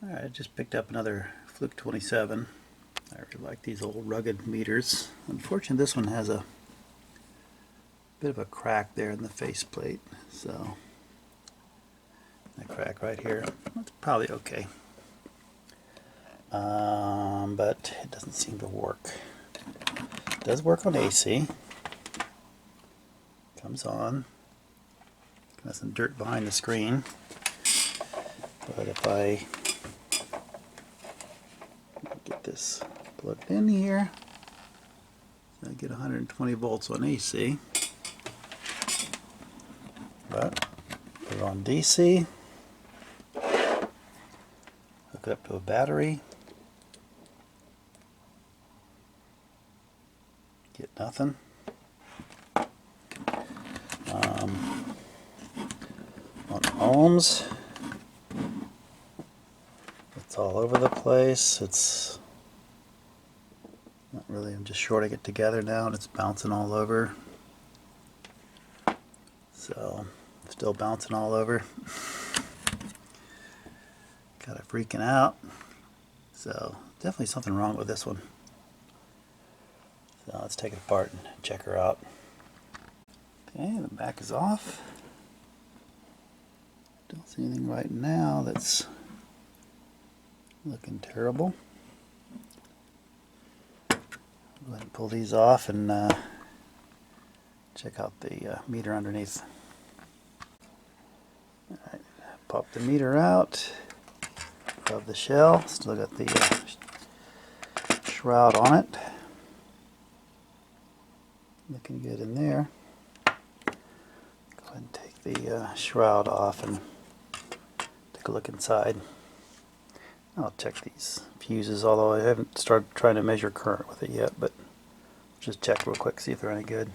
Alright, I just picked up another Fluke 27. I really like these old rugged meters. Unfortunately, this one has a bit of a crack there in the faceplate, so that crack right here, that's probably okay. But it doesn't seem to work. It does work on AC. Comes on. Got some dirt behind the screen. But if I get this plugged in here, I get 120 volts on AC. But put it on DC. Hook it up to a battery. Get nothing. On ohms, it's all over the place. It's not really, I'm just shorting it together now and it's bouncing all over. So, still bouncing all over. Kind of freaking out. So, definitely something wrong with this one. So, let's take it apart and check her out. Okay, the back is off. Don't see anything right now that's looking terrible. Go ahead and pull these off and check out the meter underneath. Alright, pop the meter out of the shell. Still got the shroud on it. Looking good in there. Go ahead and take the shroud off and take a look inside. I'll check these fuses, although I haven't started trying to measure current with it yet, but just check real quick, see if they're any good.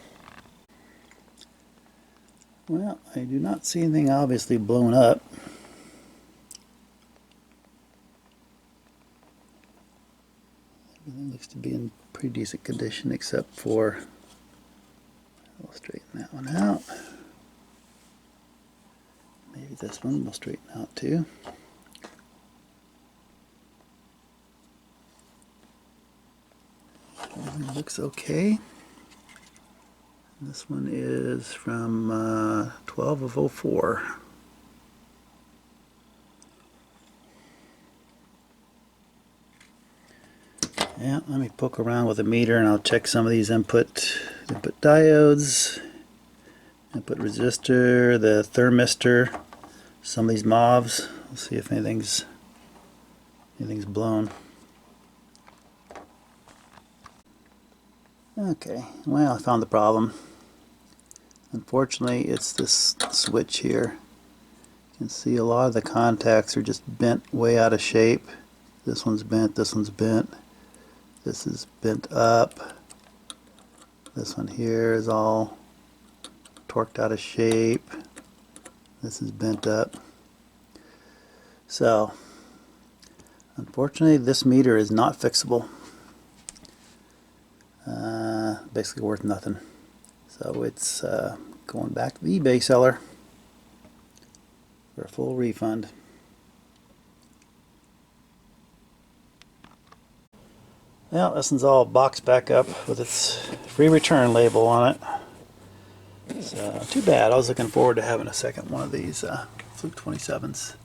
Well, I do not see anything obviously blown up. Everything looks to be in pretty decent condition except for, I'll straighten that one out. Maybe this one will straighten out too. Everything looks okay. This one is from 12 of 04. Yeah, let me poke around with a meter and I'll check some of these input diodes, input resistor, the thermistor, some of these MOVs. We'll see if anything's blown. Okay, well, I found the problem. Unfortunately, it's this switch here. You can see a lot of the contacts are just bent way out of shape. This one's bent, this one's bent. This is bent up. This one here is all torqued out of shape. This is bent up. So, unfortunately, this meter is not fixable. Basically worth nothing. So it's going back to the eBay seller for a full refund. Well, this one's all boxed back up with its free return label on it. So too bad. I was looking forward to having a second one of these Fluke 27s.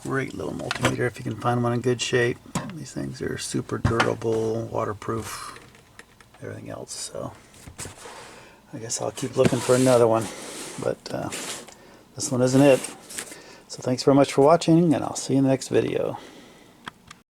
Great little multimeter if you can find one in good shape. These things are super durable, waterproof, everything else. So I guess I'll keep looking for another one, but this one isn't it. So thanks very much for watching, and I'll see you in the next video.